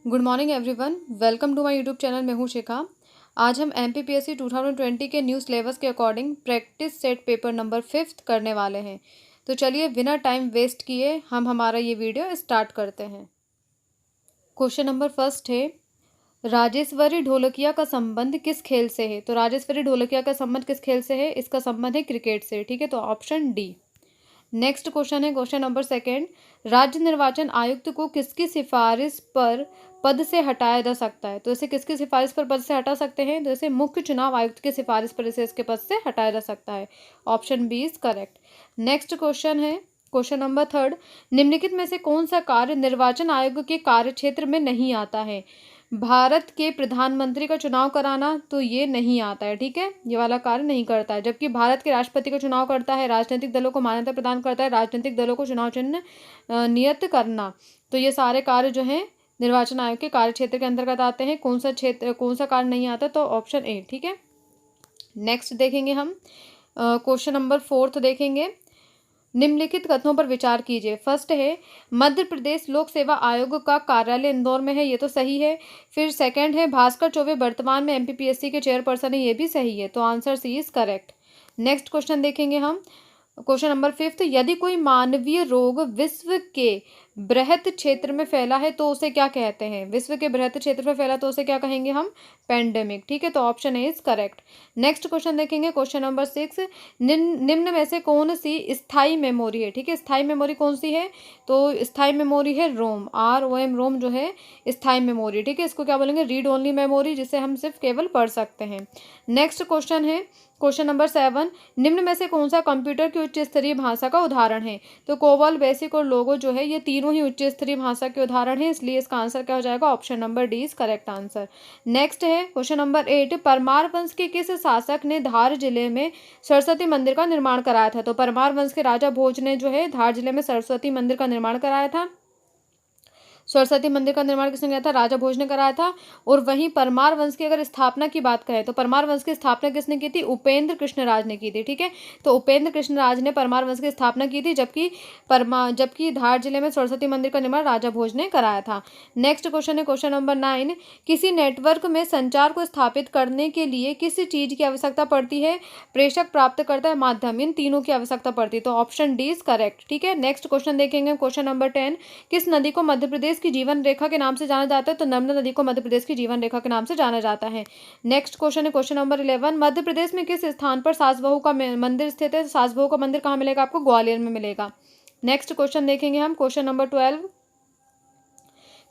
Good morning everyone, welcome to my YouTube channel. मैं हूं शिखा। आज हम एमपीपीएससी 2020 के न्यू सिलेबस के according practice set paper number 5 करने वाले हैं। तो चलिए बिना टाइम वेस्ट किए हम हमारा ये वीडियो स्टार्ट करते हैं। क्वेश्चन नंबर फर्स्ट है, राजेश्वरी ढोलकिया का संबंध किस खेल से है? तो राजेश्वरी ढोलकिया का संबंध किस खेल से है? इसका संबंध है क्रिकेट से। ठीक है, तो ऑप्शन डी। नेक्स्ट क्वेश्चन है क्वेश्चन नंबर सेकेंड, राज्य निर्वाचन आयुक्त को किसकी सिफारिश पर पद से हटाया जा सकता है? तो इसे किसकी सिफारिश पर पद से हटा सकते हैं? तो इसे मुख्य चुनाव आयुक्त की सिफारिश पर इसे इसके पद से हटाया जा सकता है। Option B is correct. Next question है क्वेश्चन नंबर थर्ड, निम्नलिखित में से कौन सा कार्य निर्वाचन आयोग के कार्यक्षेत्र में नहीं आता है? भारत के प्रधानमंत्री का चुनाव कराना, तो ये नहीं आता है। ठीक है, ये वाला कार्य नहीं करता है। जबकि भारत के राष्ट्रपति का चुनाव करता है, राजनीतिक दलों को मान्यता प्रदान करता है, राजनीतिक दलों को चुनाव चिन्ह नियत करना, तो ये सारे कार्य जो हैं निर्वाचन आयोग के कार्य क्षेत्र के अंतर्गत आते हैं। कौन सा कार्य नहीं आता? तो ऑप्शन ए। ठीक है, नेक्स्ट देखेंगे हम क्वेश्चन नंबर फोर्थ देखेंगे, निम्नलिखित कथनों पर विचार कीजिए। फर्स्ट है, मध्य प्रदेश लोक सेवा आयोग का कार्यालय इंदौर में है, ये तो सही है। फिर सेकंड है, भास्कर चौबे वर्तमान में एमपीपीएससी के चेयरपर्सन है, ये भी सही है। तो answer C is correct. Next question देखेंगे हम क्वेश्चन नंबर फिफ्थ, यदि कोई मानवीय रोग विश्व के बृहत क्षेत्र में फैला है तो उसे क्या कहते हैं? विश्व के बृहत क्षेत्र में फैला तो उसे क्या कहेंगे हम? पेंडेमिक। ठीक है, तो option A is correct. Next question देखेंगे क्वेश्चन नंबर सिक्स, निम्न में से कौन सी स्थायी मेमोरी है? ठीक है, स्थायी मेमोरी कौन सी है? तो स्थायी मेमोरी है रोम, ROM, रोम जो है स्थायी मेमोरी। ठीक है, इसको क्या बोलेंगे? रीड ओनली मेमोरी, जिसे हम सिर्फ केवल पढ़ सकते हैं। नेक्स्ट क्वेश्चन है क्वेश्चन नंबर सेवन, निम्न में से कौन सा कंप्यूटर की उच्च स्तरीय भाषा का उदाहरण है? तो कोबॉल, बेसिक और लोगो जो है ये तीनों ही उच्च स्तरीय भाषा के उदाहरण है, इसलिए इसका आंसर क्या हो जाएगा? Option number D is correct answer. Next है क्वेश्चन नंबर 8, परमार वंश के किस शासक ने धार जिले में सरस्वती मंदिर का निर्माण कराया था? तो परमार वंश के राजा भोज ने जो है धार जिले में सरस्वती मंदिर का निर्माण कराया था। सरस्वती मंदिर का निर्माण किसने किया था? राजा भोज ने कराया था। और वहीं परमार वंश की अगर स्थापना की बात करें तो परमार वंश की स्थापना किसने की थी? उपेंद्र कृष्णराज ने की थी। ठीक है, तो उपेंद्र कृष्णराज ने परमार वंश की स्थापना की थी, जबकि धार जिले में सरस्वती मंदिर का निर्माण राजा भोज ने कराया था। नेक्स्ट क्वेश्चन है क्वेश्चन नंबर 9, किसी नेटवर्क में संचार को स्थापित करने के लिए किस चीज की आवश्यकता पड़ती है? प्रेषक, प्राप्तकर्ता, माध्यम, इन तीनों की आवश्यकता पड़ती है। तो ऑप्शन डी इज करेक्ट। ठीक है, नेक्स्ट क्वेश्चन देखेंगे क्वेश्चन नंबर 10, किस नदी को मध्य प्रदेश की जीवन रेखा के नाम से जाना जाता है? तो नर्मदा नदी को मध्य प्रदेश की जीवन रेखा के नाम से जाना जाता है। नेक्स्ट क्वेश्चन है क्वेश्चन नंबर 11, मध्य प्रदेश में किस स्थान पर सास बहू का मंदिर स्थित है? सास बहू का मंदिर कहाँ मिलेगा आपको? ग्वालियर में मिलेगा। नेक्स्ट क्वेश्चन देखेंगे हम क्वेश्चन नंबर 12,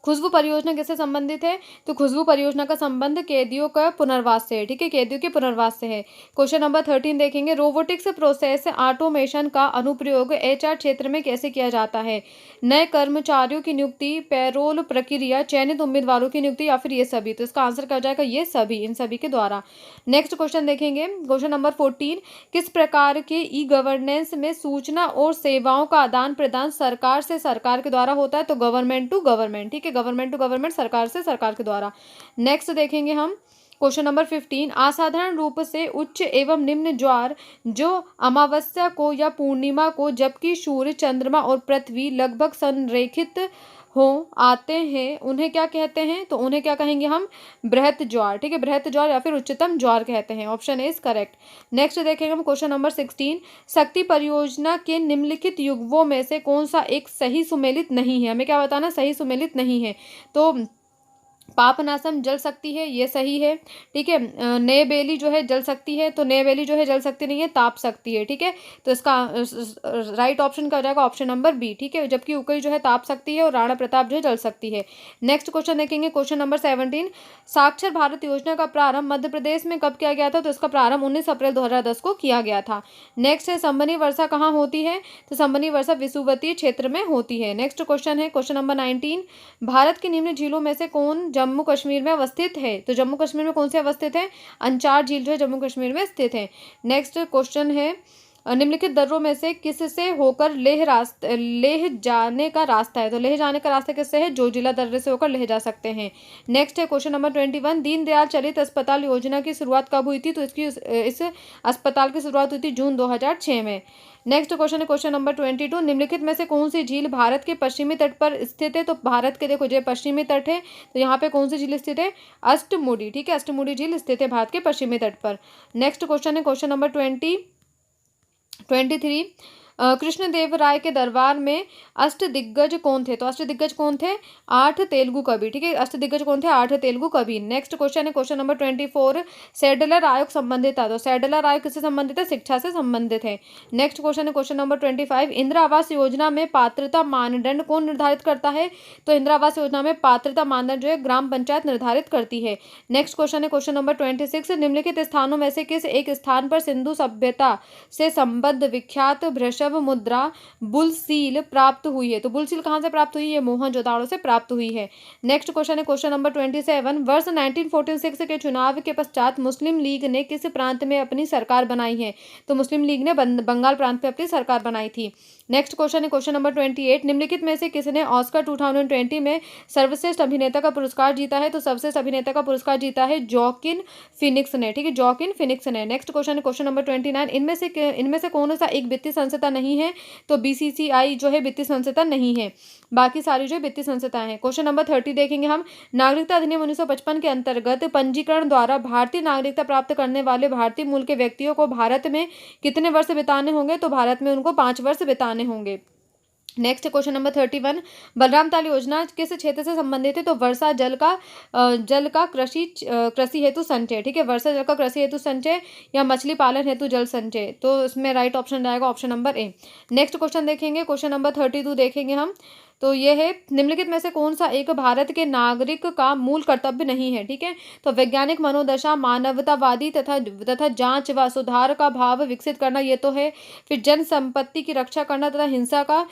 खुशबू परियोजना किससे संबंधित है? तो खुशबू परियोजना का संबंध कैदियों का पुनर्वास से है। ठीक है, कैदियों के पुनर्वास से है। क्वेश्चन नंबर 13 देखेंगे, रोबोटिक्स प्रोसेस ऑटोमेशन का अनुप्रयोग HR क्षेत्र में कैसे किया जाता है? नए कर्मचारियों की नियुक्ति, पैरोल प्रक्रिया, चयनित उम्मीदवारों की नियुक्ति, या फिर ये सभी? तो इसका आंसर क्या हो जाएगा? ये सभी, इन सभी के द्वारा। नेक्स्ट क्वेश्चन देखेंगे क्वेश्चन नंबर 14, किस प्रकार के ई-गवर्नेंस में सूचना और सेवाओं का आदान प्रदान सरकार से सरकार के द्वारा होता है? तो गवर्नमेंट टू गवर्नमेंट। ठीक है, गवर्नमेंट टू गवर्नमेंट, सरकार से सरकार के द्वारा। नेक्स्ट देखेंगे हम क्वेश्चन नंबर 15, असाधारण रूप से उच्च एवं निम्न ज्वार जो अमावस्या को या पूर्णिमा को, जबकि सूर्य, चंद्रमा और पृथ्वी लगभग संरेखित हो आते हैं, उन्हें क्या कहते हैं? तो उन्हें क्या कहेंगे हम? बृहत ज्वार। ठीक है, बृहत ज्वार या फिर उच्चतम ज्वार कहते हैं। Option A is correct. Next देखेंगे हम क्वेश्चन नंबर 16, शक्ति परियोजना के निम्नलिखित युग्मों में से कौन सा एक सही सुमेलित नहीं है? हमें क्या बताना? सही सुमेलित नहीं है। तो पापनासम जल सकती है, ये सही है। ठीक है, नए बेली जो है जल सकती है, तो नए बेली जो है जल सकती नहीं है, ताप सकती है। ठीक है, तो इसका राइट ऑप्शन क्या हो जाएगा? Option number B. ठीक है, जबकि उकई जो है ताप सकती है और राणा प्रताप जो है जल सकती है। नेक्स्ट क्वेश्चन देखेंगे क्वेश्चन नंबर 17, साक्षर भारत योजना का प्रारंभ मध्य प्रदेश में कब किया गया था? तो इसका प्रारंभ 19 अप्रैल 2010 को किया गया था। नेक्स्ट है, संबनी वर्षा कहाँ होती है? तो संबनी वर्षा विषुवतीय क्षेत्र में होती है। नेक्स्ट क्वेश्चन है क्वेश्चन नंबर 19, भारत की निम्न झीलों में से कौन जम्मू कश्मीर में अवस्थित है? तो जम्मू कश्मीर में कौन से अवस्थित है? अंचार झील जो है जम्मू कश्मीर में स्थित है। नेक्स्ट क्वेश्चन है निम्नलिखित दर्रों में से किससे होकर लेह जाने का रास्ता है? तो लेह जाने का रास्ता किससे है? जोजिला दर्रे से होकर लेह जा सकते हैं। नेक्स्ट है क्वेश्चन नंबर 21, दीनदयाल चलित अस्पताल योजना की शुरुआत कब हुई थी? तो इस अस्पताल की शुरुआत हुई थी जून 2006 में। नेक्स्ट क्वेश्चन है क्वेश्चन नंबर 22, निम्नलिखित में से कौन सी झील भारत के पश्चिमी तट पर स्थित है? तो भारत के देखो जो पश्चिमी तट है, तो यहाँ पे कौन सी झील स्थित है? अष्टमुडी, ठीक है, अष्टमुडी झील स्थित है भारत के पश्चिमी तट पर। नेक्स्ट क्वेश्चन है क्वेश्चन नंबर 23, कृष्णदेवराय के दरबार में अष्टदिग्गज कौन थे? तो अष्टदिग्गज कौन थे? 8 तेलुगु कवि, ठीक है, अष्टदिग्गज कौन थे? 8 तेलुगु कवि। नेक्स्ट क्वेश्चन है क्वेश्चन नंबर 24, सैडलर आयोग संबंधित था? तो सैडलर आयोग किससे संबंधित है? शिक्षा से संबंधित है। नेक्स्ट क्वेश्चन है क्वेश्चन नंबर 25, इंदिरा आवास योजना में पात्रता मानदंड कौन निर्धारित करता है? तो इंदिरा आवास योजना में पात्रता मानदंड जो है ग्राम पंचायत निर्धारित करती है। नेक्स्ट क्वेश्चन है क्वेश्चन नंबर 26, निम्नलिखित स्थानों में से किस एक स्थान पर सिंधु सभ्यता से संबद्ध विख्यात भ्रशव मुद्रा बुलसील प्राप्त हुई है? तो बुलसील कहां से प्राप्त हुई है? मोहनजोदाड़ो से प्राप्त हुई है। नेक्स्ट क्वेश्चन है क्वेश्चन नंबर 27, वर्ष 1946 के चुनाव के पश्चात मुस्लिम लीग ने किस प्रांत में अपनी सरकार बनाई है? तो मुस्लिम लीग ने बंगाल प्रांत में अपनी सरकार बनाई थी। नेक्स्ट क्वेश्चन है क्वेश्चन नंबर 28, निम्नलिखित में से किसने ऑस्कर 2020 में सर्वश्रेष्ठ अभिनेता का पुरस्कार जीता है? तो सर्वश्रेष्ठ अभिनेता का पुरस्कार जीता है जॉकिन फिनिक्स ने, ठीक है, जॉकिन फिनिक्स ने। नेक्स्ट क्वेश्चन है क्वेश्चन नंबर 29, इनमें से कौन सा एक वित्तीय संस्था नहीं है? तो बीसीसीआई जो है वित्तीय संस्था नहीं है, बाकी सारी जो वित्तीय संस्थाएं हैं। क्वेश्चन नंबर 30 देखेंगे हम, नागरिकता अधिनियम 1955 के अंतर्गत पंजीकरण द्वारा भारतीय नागरिकता प्राप्त करने वाले भारतीय मूल के व्यक्तियों को भारत में कितने वर्ष बिताने होंगे? तो भारत में उनको 5 वर्ष बिताने होंगे। नेक्स्ट क्वेश्चन नंबर 31, बलराम ताल योजना किस क्षेत्र से संबंधित है? तो वर्षा जल का कृषि हेतु संचय, ठीक है, वर्षा जल का कृषि हेतु संचय या मछली पालन हेतु जल संचय। तो इसमें राइट ऑप्शन रहेगा option number A. Next question देखेंगे क्वेश्चन नंबर 32 देखेंगे हम, तो ये है, निम्नलिखित में से कौन सा एक भारत के नागरिक का मूल कर्तव्य नहीं है? ठीक है, तो वैज्ञानिक मनोदशा, मानवतावादी तथा जांच व सुधार का भाव विकसित करना, ये तो है। फिर जन संपत्ति की रक्षा करना तथा हिंसा का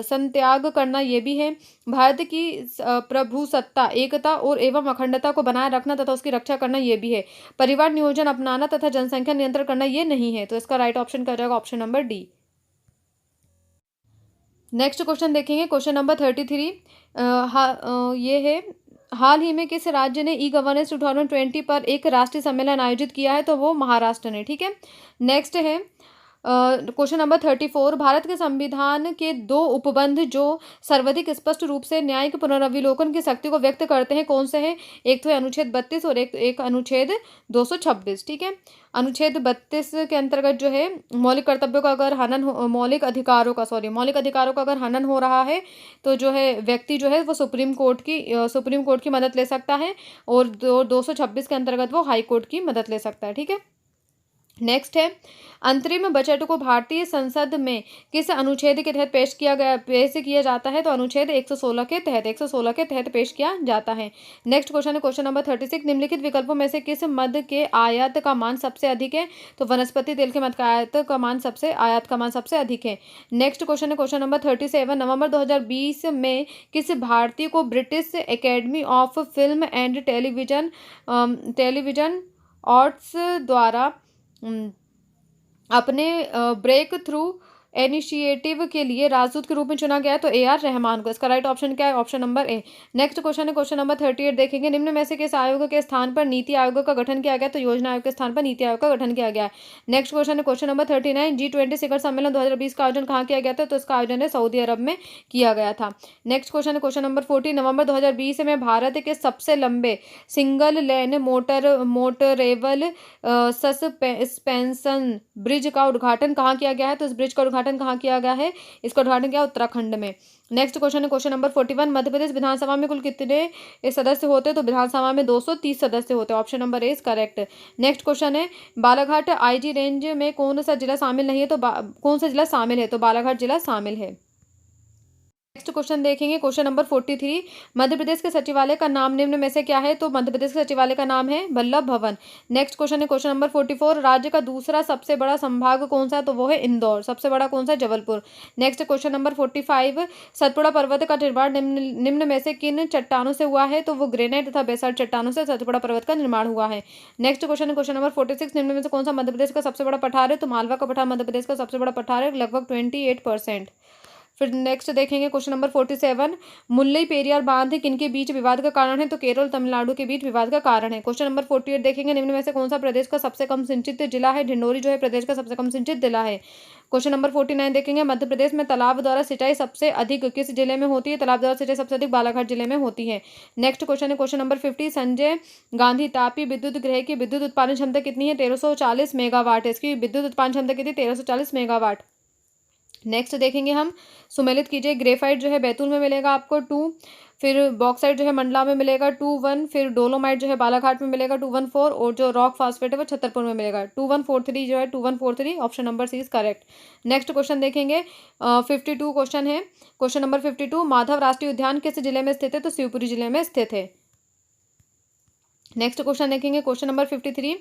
संत्याग करना, ये भी है। भारत की प्रभुसत्ता, एकता और एवं अखंडता को बनाए रखना तथा उसकी रक्षा करना, ये भी है। परिवार नियोजन अपनाना तथा जनसंख्या नियंत्रण करना, ये नहीं है। तो इसका राइट ऑप्शन क्या जाएगा? Option number D. Next question देखेंगे क्वेश्चन नंबर 33, ये है, हाल ही में किस राज्य ने ई गवर्नेंस 2020 पर एक राष्ट्रीय सम्मेलन आयोजित किया है? तो वो महाराष्ट्र ने, ठीक है। नेक्स्ट है क्वेश्चन नंबर 34, भारत के संविधान के 2 उपबंध जो सर्वाधिक स्पष्ट रूप से न्यायिक पुनर्विलोकन की शक्ति को व्यक्त करते हैं, कौन से हैं? एक तो अनुच्छेद 32 और एक अनुच्छेद 226, ठीक है। अनुच्छेद 32 के अंतर्गत जो है मौलिक कर्तव्यों का अगर हनन मौलिक अधिकारों का अगर हनन हो रहा है, तो जो है व्यक्ति जो है वो सुप्रीम कोर्ट की मदद ले सकता है, और 226 के अंतर्गत वो हाई कोर्ट की मदद ले सकता है, ठीक है। नेक्स्ट है, अंतरिम बजट को भारतीय संसद में किस अनुच्छेद के तहत पेश किया जाता है? तो अनुच्छेद 116 के तहत पेश किया जाता है। नेक्स्ट क्वेश्चन है क्वेश्चन नंबर 36, निम्नलिखित विकल्पों में से किस मद के आयात का मान सबसे अधिक है? तो वनस्पति तेल के मद का आयात का मान सबसे अधिक है। नेक्स्ट क्वेश्चन है क्वेश्चन नंबर 37, नवंबर 2020 में किस भारतीय को British academy of film and television arts द्वारा अपने ब्रेक थ्रू इनिशिएटिव के लिए राजदूत के रूप में चुना गया है? तो AR रहमान को। इसका राइट ऑप्शन क्या है? Option number A. Next question है क्वेश्चन नंबर 38 देखेंगे, निम्न में से किस आयोग के स्थान पर नीति आयोग का गठन किया गया? तो योजना आयोग के स्थान पर नीति आयोग का गठन किया गया है। नेक्स्ट क्वेश्चन है क्वेश्चन नंबर 39, G20 शिखर सम्मेलन 2020 का आयोजन कहाँ किया गया था? तो इसका आयोजन है सऊदी अरब में किया गया था। नेक्स्ट क्वेश्चन है क्वेश्चन नंबर 40, नवंबर 2020 में भारत के सबसे लंबे single lane motorable suspension bridge का उद्घाटन कहाँ किया गया है? तो इस ब्रिज का उद्घाटन कहाँ किया गया है? इसका उद्घाटन किया उत्तराखंड में। नेक्स्ट क्वेश्चन है क्वेश्चन नंबर 41, मध्य प्रदेश विधानसभा में कुल कितने सदस्य होते हैं? तो विधानसभा में 230 सदस्य होते हैं। Option number A is correct. Next question है, बालाघाट IG रेंज में कौन सा जिला शामिल नहीं है? तो कौन सा जिला शामिल है? तो बालाघाट जिला शामिल है। नेक्स्ट क्वेश्चन देखेंगे क्वेश्चन नंबर 43। मध्य प्रदेश के सचिवालय का नाम निम्न में से क्या है? तो मध्य प्रदेश के सचिवालय का नाम है वल्लभ भवन। नेक्स्ट क्वेश्चन है क्वेश्चन नंबर 44। राज्य का दूसरा सबसे बड़ा संभाग कौन सा है? तो वो है इंदौर। सबसे बड़ा कौन सा? Jabalpur. Next question number 45। Satpura पर्वत का निर्माण निम्न में से किन चट्टानों से हुआ है? तो वो ग्रेनाइट तथा बेसाल्ट चट्टानों से सतपुड़ा पर्वत का निर्माण हुआ है। नेक्स्ट क्वेश्चन है क्वेश्चन नंबर 46। निम्न में से कौन सा मध्य प्रदेश का सबसे बड़ा पठार है? तो मालवा का पठार मध्य प्रदेश का सबसे बड़ा पठार है, लगभग 28%। फिर नेक्स्ट देखेंगे क्वेश्चन नंबर 47। मुल्लई पेरियार बांध किनके बीच विवाद का कारण है? तो केरल तमिलनाडु के बीच विवाद का कारण है। क्वेश्चन नंबर 48 देखेंगे निम्न में से कौन सा प्रदेश का सबसे कम सिंचित जिला है? ढिंडोरी जो है प्रदेश का सबसे कम सिंचित जिला है। क्वेश्चन नंबर 49 देखेंगे मध्य प्रदेश में तालाब द्वारा सिंचाई सबसे अधिक किस जिले में होती है? तालाब द्वारा सिंचाई सबसे अधिक बालाघाट जिले में होती है। नेक्स्ट क्वेश्चन है क्वेश्चन नंबर 50। संजय गांधी तापी विद्युत गृह की विद्युत उत्पादन क्षमता कितनी है? 1340 मेगावाट है। इसकी विद्युत उत्पादन क्षमता कितनी? 1340 मेगावाट। नेक्स्ट देखेंगे हम, सुमेलित कीजिए। ग्रेफाइट जो है बैतूल में मिलेगा आपको 2, फिर बॉक्साइट जो है मंडला में मिलेगा 2-1, फिर डोलोमाइट जो है बालाघाट में मिलेगा 214, और जो रॉक फास्फेट है वो छतरपुर में मिलेगा 2143 जो है 2143। Option number C is correct. Next question देखेंगे 52 क्वेश्चन है। Question number 52। माधव राष्ट्रीय उद्यान किस जिले में स्थित है? तो शिवपुरी जिले में स्थित है। नेक्स्ट क्वेश्चन देखेंगे क्वेश्चन नंबर 53।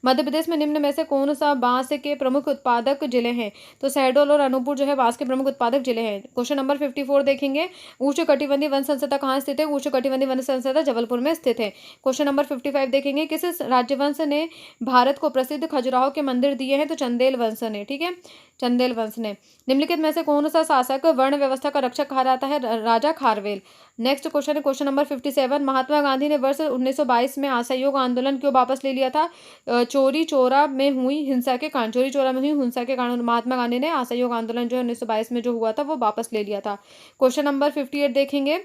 मध्य प्रदेश में निम्न में से कौन सा बांस के प्रमुख उत्पादक जिले हैं? तो शहडोल और अनूपपुर जो है बांस के प्रमुख उत्पादक जिले हैं। क्वेश्चन नंबर 54 देखेंगे, उष्णकटिबंधीय वन संस्थान कहाँ स्थित है? उष्णकटिबंधीय वन संस्थान जबलपुर में स्थित है। क्वेश्चन नंबर 55 देखेंगे, किस राज्यवंश ने भारत को प्रसिद्ध खजुराहो के मंदिर दिए हैं? तो चंदेल वंश ने। ठीक है, चंदेल वंश ने। निम्नलिखित में से कौन सा शासक वर्ण व्यवस्था का रक्षक कहा जाता है? राजा खारवेल। नेक्स्ट क्वेश्चन है क्वेश्चन नंबर 57। महात्मा गांधी ने वर्ष 1922 में असहयोग आंदोलन क्यों वापस ले लिया था? चोरी चोरा में हुई हिंसा के कारण। चोरी चोरा में हुई हिंसा के कारण महात्मा गांधी ने असहयोग आंदोलन जो 1922 में जो हुआ था वो वापस ले लिया था। क्वेश्चन नंबर 58 देखेंगे,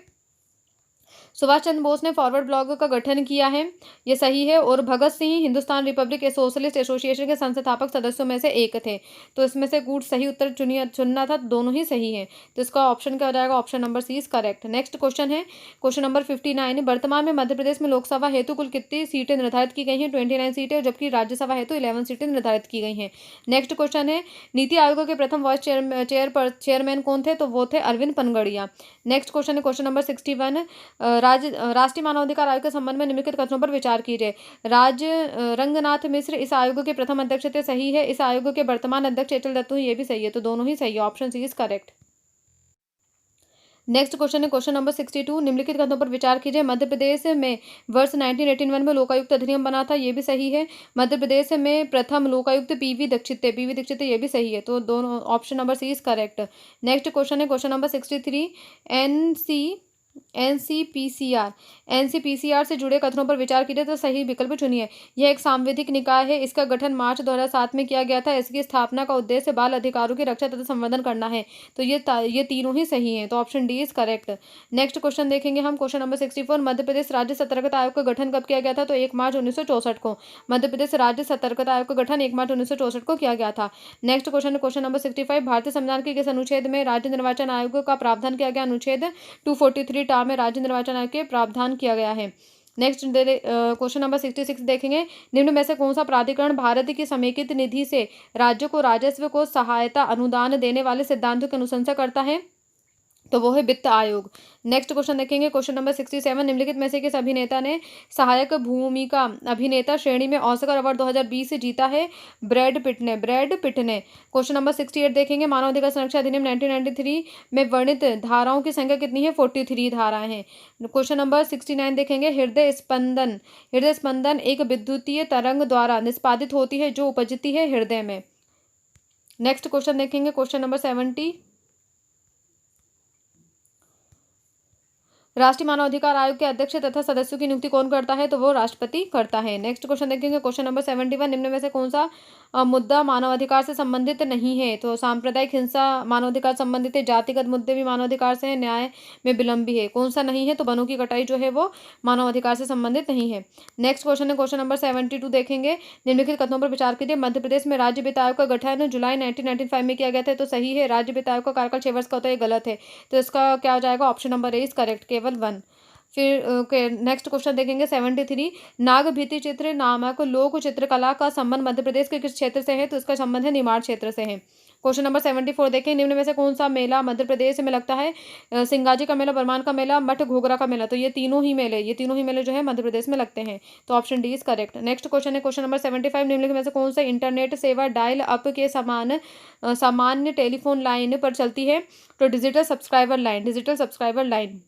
सुभाष चंद्र बोस ने फॉरवर्ड ब्लॉक का गठन किया है, ये सही है। और Bhagat Singh Hindustan republic socialist association के संस्थापक सदस्यों में से एक थे। तो इसमें से गुड सही उत्तर चुनना था, दोनों ही सही है। तो इसका ऑप्शन क्या हो जाएगा? Option number C is correct. Next question है क्वेश्चन नंबर 59। वर्तमान में मध्य प्रदेश में लोकसभा हेतु कुल कितनी सीटें निर्धारित की गई हैं? 29 सीटें, जबकि राज्यसभा हेतु 11 सीटें निर्धारित की गई हैं। नेक्स्ट क्वेश्चन है, नीति आयोग के प्रथम वाइस चेयरमैन कौन थे? तो वो थे अरविंद पनगड़िया। नेक्स्ट क्वेश्चन है क्वेश्चन नंबर 61। राष्ट्रीय मानवाधिकार आयोग के संबंध में निम्नलिखित कथनों पर विचार कीजिए। रंगनाथ मिश्र इस आयोग के प्रथम अध्यक्ष थे, सही है। इस आयोग के वर्तमान अध्यक्ष एचएल दत्तू, ये भी सही है। तो दोनों ही सही है, option C is correct. Next question है क्वेश्चन नंबर 62। निम्नलिखित कथनों पर विचार कीजिए। मध्य प्रदेश में वर्ष 1981 में लोकायुक्त अधिनियम बना था, ये भी सही है। मध्य प्रदेश में प्रथम लोकायुक्त पीवी दीक्षित थे, पीवी दीक्षित ये भी सही है। तो दोनों, option number C is correct. Next question है क्वेश्चन नंबर 63। एनसीपीसीआर से जुड़े कथनों पर विचार कीजिए, तो सही विकल्प चुनिए। यह एक सांविधिक निकाय है, इसका गठन मार्च 2007 में किया गया था। इसकी स्थापना का उद्देश्य बाल अधिकारों की रक्षा तथा संवर्धन करना है। तो ये तीनों ही सही हैं। तो option D is correct. Next question देखेंगे हम क्वेश्चन नंबर 64। मध्य प्रदेश राज्य सतर्कता आयोग का गठन कब किया गया था? तो 1 मार्च 1964 को। मध्य प्रदेश राज्य सतर्कता आयोग का गठन 1 मार्च 1964 को किया गया था। Next question question number 65। भारतीय संविधान के किस अनुच्छेद में राज्य निर्वाचन आयोग का प्रावधान किया गया? अनुच्छेद 243 टा में राज्य निर्वाचन आयोग के प्रावधान किया गया है। नेक्स्ट क्वेश्चन नंबर 66 देखेंगे, निम्न में से कौन सा प्राधिकरण भारत की समेकित निधि से राज्य को राजस्व को सहायता अनुदान देने वाले सिद्धांतों की अनुशंसा करता है? तो वो है वित्त आयोग। नेक्स्ट क्वेश्चन देखेंगे क्वेश्चन नंबर 67। निम्नलिखित में से किस अभिनेता ने सहायक भूमिका अभिनेता श्रेणी में ऑस्कर अवार्ड 2020 से जीता है? ब्रैड पिट ने। क्वेश्चन नंबर 68 देखेंगे, मानवाधिकार संरक्षण अधिनियम 1993 में वर्णित धाराओं की संख्या कितनी है? 43 धाराएं हैं। क्वेश्चन नंबर 69 देखेंगे, हृदय स्पंदन एक विद्युतीय तरंग द्वारा निष्पादित होती है जो उपजती है हृदय में। नेक्स्ट क्वेश्चन देखेंगे क्वेश्चन नंबर 70। राष्ट्रीय मानवाधिकार आयोग के अध्यक्ष तथा सदस्यों की नियुक्ति कौन करता है? तो वो राष्ट्रपति करता है। नेक्स्ट क्वेश्चन देखेंगे क्वेश्चन नंबर 71। निम्न में से कौन सा मुद्दा मानवाधिकार से संबंधित नहीं है? तो सांप्रदायिक हिंसा मानवाधिकार संबंधित है, जातिगत मुद्दे भी मानवाधिकार से है, न्याय में विलंब भी है। कौन सा नहीं है? तो वनों की कटाई जो है वो मानवाधिकार से संबंधित नहीं है। नेक्स्ट क्वेश्चन है क्वेश्चन नंबर 72 देखेंगे, निम्नलिखित कथनों पर विचार कीजिए। मध्य प्रदेश में राज्य वित्त आयोग का गठन जुलाई 1995 में किया गया था, तो सही है। राज्य वित्त आयोग का कार्यकाल 6 वर्ष का होता है, गलत है। तो इसका क्या हो जाएगा? Option number A is correct, केवल 1। फिर नेक्स्ट क्वेश्चन देखेंगे 73। नाग भित्ति चित्र नामक लोक चित्रकला का संबंध मध्य प्रदेश के किस क्षेत्र से है? तो इसका संबंध है निमाड़ क्षेत्र से है। क्वेश्चन नंबर 74 देखें, निम्न में से कौन सा मेला मध्य प्रदेश में लगता है? सिंगाजी का मेला, बरमान का मेला, मठ घोगरा का मेला। तो ये तीनों ही मेले जो है मध्य प्रदेश में लगते हैं। तो option D is correct. Next question है क्वेश्चन नंबर 75, निम्नलिखित में से कौन सा इंटरनेट सेवा डायल अप के समान सामान्य टेलीफोन लाइन पर चलती है? तो digital subscriber line.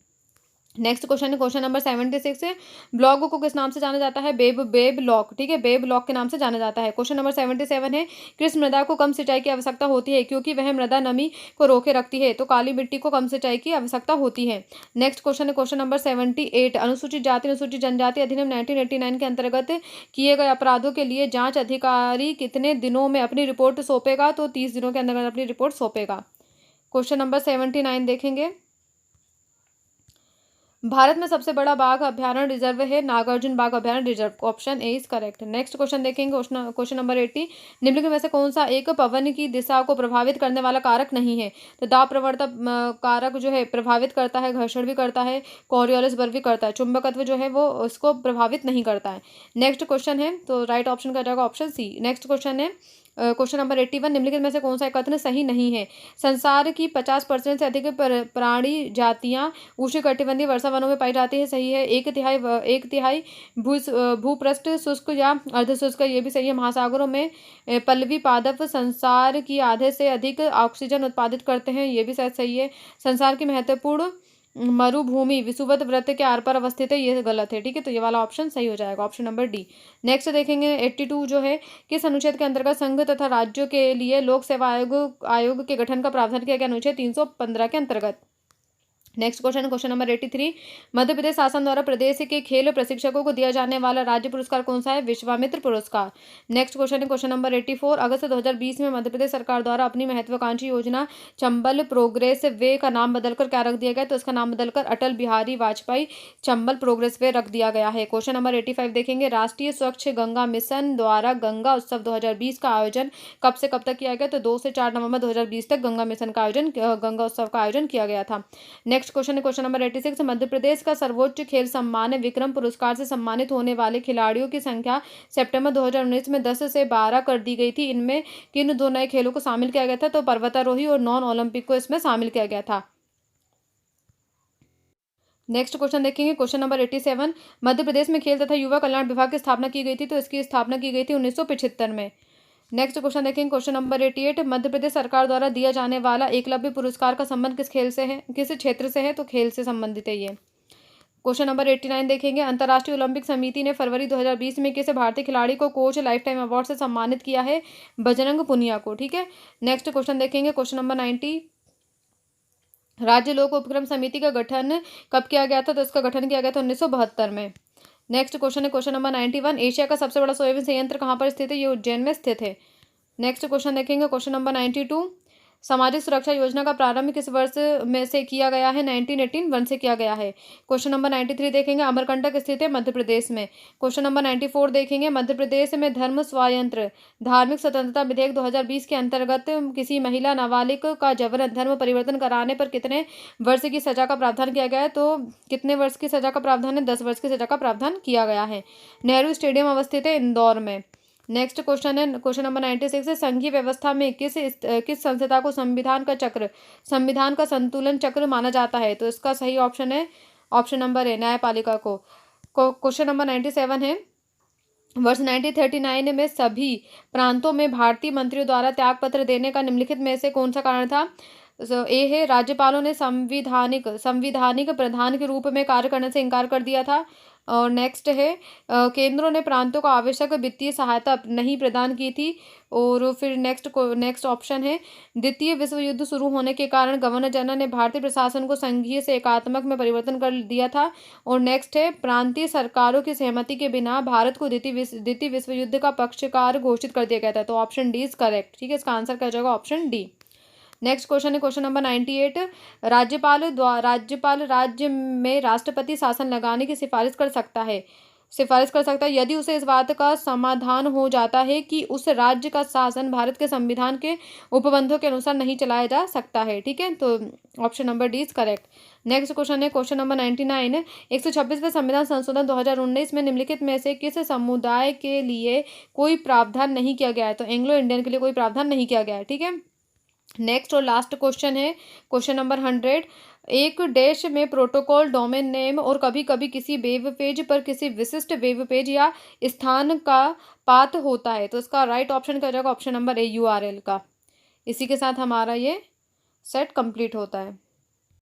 Next question है क्वेश्चन नंबर 76 है, ब्लॉग को किस नाम से जाना जाता है? बेब लॉक, ठीक है, बेब लॉक के नाम से जाना जाता है। क्वेश्चन नंबर 77 है, किस मृदा को कम सिंचाई की आवश्यकता होती है क्योंकि वह मृदा नमी को रोके रखती है? तो काली मिट्टी को कम सिंचाई की आवश्यकता होती है। नेक्स्ट क्वेश्चन है क्वेश्चन नंबर 78, अनुसूचित जाति अनुसूचित जनजाति अधिनियम 1989 के अंतर्गत किए गए अपराधों के लिए जांच अधिकारी कितने दिनों में अपनी रिपोर्ट सौंपेगा? तो 30 दिनों के अंदर अपनी रिपोर्ट सौंपेगा। क्वेश्चन नंबर 79 देखेंगे, भारत में सबसे बड़ा बाघ अभ्यारण्य रिजर्व है? नागार्जुन बाघ अभ्यारण्य reserve. Option A is correct. Next question देखेंगे क्वेश्चन नंबर 80, निम्नलिखित में से कौन सा एक पवन की दिशा को प्रभावित करने वाला कारक नहीं है? तो दाब प्रवणता कारक जो है प्रभावित करता है, घर्षण भी करता है, कॉरियोलिस बल भी करता है, चुंबकत्व जो है वो उसको प्रभावित नहीं करता है। नेक्स्ट क्वेश्चन है, तो राइट ऑप्शन का जाएगा ऑप्शन सी। नेक्स्ट क्वेश्चन है क्वेश्चन नंबर 81, निम्नलिखित में से कौन सा कथन सही नहीं है? संसार की 50% से अधिक प्राणी जातियां उष्णकटिबंधीय वर्षा वनों में पाई जाती है, सही है। एक तिहाई भूपृष्ठ शुष्क या अर्धशुष्क, ये भी सही है। महासागरों में पल्लवी पादप संसार की आधे से अधिक ऑक्सीजन उत्पादित करते हैं, ये भी शायद सही है। संसार की महत्वपूर्ण मरुभूमि विषुवत वृत्त के आर पार अवस्थित है, ये गलत है, ठीक है। तो ये वाला ऑप्शन सही हो जाएगा, ऑप्शन नंबर डी। नेक्स्ट देखेंगे 82 जो है, किस अनुच्छेद के अंतर्गत संघ तथा राज्यों के लिए लोक सेवा आयोग के गठन का प्रावधान किया गया? अनुच्छेद 315 के अंतर्गत। Next question number 83, Madhya Pradesh शासन द्वारा प्रदेश के खेल प्रशिक्षकों को दिया जाने वाला राज्य पुरस्कार कौन सा है? विश्वामित्र पुरस्कार। नेक्स्ट क्वेश्चन नंबर 84, अगस्त 2020 में मध्य प्रदेश सरकार द्वारा अपनी महत्वाकांक्षी योजना चंबल प्रोग्रेस वे का नाम बदलकर क्या रख दिया गया? तो इसका नाम बदलकर अटल बिहारी वाजपेयी चंबल प्रोग्रेस वे रख दिया गया है। क्वेश्चन नंबर 85 देखेंगे, राष्ट्रीय स्वच्छ गंगा मिशन द्वारा गंगा उत्सव 2020 का आयोजन कब से कब तक किया गया? तो 2 से 4 नवंबर 2020 तक गंगा उत्सव का आयोजन किया गया था। Next question number 86, Madhya Pradesh का सर्वोच्च खेल सम्मान विक्रम पुरस्कार से सम्मानित होने वाले खिलाड़ियों की संख्या सितंबर 2019 में 10 से 12 कर दी गई थी। इनमें किन 2 नए खेलों को शामिल किया गया था? तो पर्वतारोही और नॉन ओलंपिक को इसमें शामिल किया गया था। नेक्स्ट क्वेश्चन देखेंगे क्वेश्चन नंबर 87, मध्य प्रदेश में खेल तथा युवा कल्याण विभाग की स्थापना की गई थी? तो इसकी स्थापना की गई थी 1975 में। नेक्स्ट क्वेश्चन देखेंगे क्वेश्चन नंबर 88, मध्य प्रदेश सरकार द्वारा दिया जाने वाला एकलव्य पुरस्कार का संबंध किस खेल से है, किस क्षेत्र से है? तो खेल से संबंधित है ये। क्वेश्चन नंबर 89 देखेंगे, अंतर्राष्ट्रीय ओलंपिक समिति ने फरवरी 2020 में किस भारतीय खिलाड़ी को कोच लाइफ टाइम अवार्ड से सम्मानित किया है? बजरंग पुनिया को, ठीक है। नेक्स्ट क्वेश्चन देखेंगे क्वेश्चन नंबर 90, राज्य लोक उपक्रम समिति का गठन कब किया गया था? तो इसका गठन किया गया था 1972 में। नेक्स्ट क्वेश्चन है क्वेश्चन नंबर 91, एशिया का सबसे बड़ा सोयाबीन संयंत्र कहाँ पर स्थित है? ये उज्जैन में स्थित है। नेक्स्ट क्वेश्चन देखेंगे क्वेश्चन नंबर 92, सामाजिक सुरक्षा योजना का प्रारंभ किस वर्ष में से किया गया है? 1981 से किया गया है। क्वेश्चन नंबर 93 देखेंगे, अमरकंटक स्थित है मध्य प्रदेश में। क्वेश्चन नंबर 94 देखेंगे, मध्य प्रदेश में धर्म स्वायंत्र धार्मिक स्वतंत्रता विधेयक 2020 के अंतर्गत किसी महिला नाबालिग का जबरन धर्म परिवर्तन कराने पर कितने वर्ष की सजा का प्रावधान किया गया है? तो कितने वर्ष की सजा का प्रावधान है? 10 वर्ष की सजा का प्रावधान किया गया है। नेहरू स्टेडियम अवस्थित है इंदौर में। नेक्स्ट क्वेश्चन है क्वेश्चन नंबर 96 है, संघीय व्यवस्था में किस संस्था को संविधान का संतुलन चक्र माना जाता है? तो इसका सही ऑप्शन है ऑप्शन नंबर ए, न्यायपालिका को। क्वेश्चन नंबर 97 है, वर्ष 1939 में सभी प्रांतों में भारतीय मंत्रियों द्वारा त्यागपत्र देने का निम्नलिखित में से कौन सा कारण था? ए है, राज्यपालों ने संविधानिक प्रधान के रूप में कार्य करने से इनकार कर दिया था। और नेक्स्ट है, केंद्रों ने प्रांतों को आवश्यक वित्तीय सहायता नहीं प्रदान की थी। और फिर नेक्स्ट ऑप्शन है, द्वितीय विश्व युद्ध शुरू होने के कारण गवर्नर जनरल ने भारतीय प्रशासन को संघीय से एकात्मक में परिवर्तन कर दिया था। और नेक्स्ट है, प्रांतीय सरकारों की सहमति के बिना भारत को द्वितीय विश्व युद्ध का पक्षकार घोषित कर दिया गया था। तो ऑप्शन डी इज करेक्ट, ठीक है। इसका आंसर क्या जाएगा? Option D. नेक्स्ट क्वेश्चन है क्वेश्चन नंबर 98, राज्यपाल राज्य में राष्ट्रपति शासन लगाने की सिफारिश कर सकता है यदि उसे इस बात का समाधान हो जाता है कि उस राज्य का शासन भारत के संविधान के उपबंधों के अनुसार नहीं चलाया जा सकता है, ठीक है। तो option number D is correct. Next question है क्वेश्चन नंबर 99, 126वें संविधान संशोधन 2019 में निम्नलिखित में से किस समुदाय के लिए कोई प्रावधान नहीं किया गया है? तो एंग्लो इंडियन के लिए कोई प्रावधान नहीं किया गया है, ठीक है। नेक्स्ट और लास्ट क्वेश्चन है क्वेश्चन नंबर 100। एक डैश में प्रोटोकॉल डोमेन नेम और कभी कभी किसी वेब पेज पर किसी विशिष्ट वेब पेज या स्थान का पाथ होता है। तो इसका राइट ऑप्शन क्या हो जाएगा? ऑप्शन नंबर ए, URL का। इसी के साथ हमारा ये सेट कंप्लीट होता है।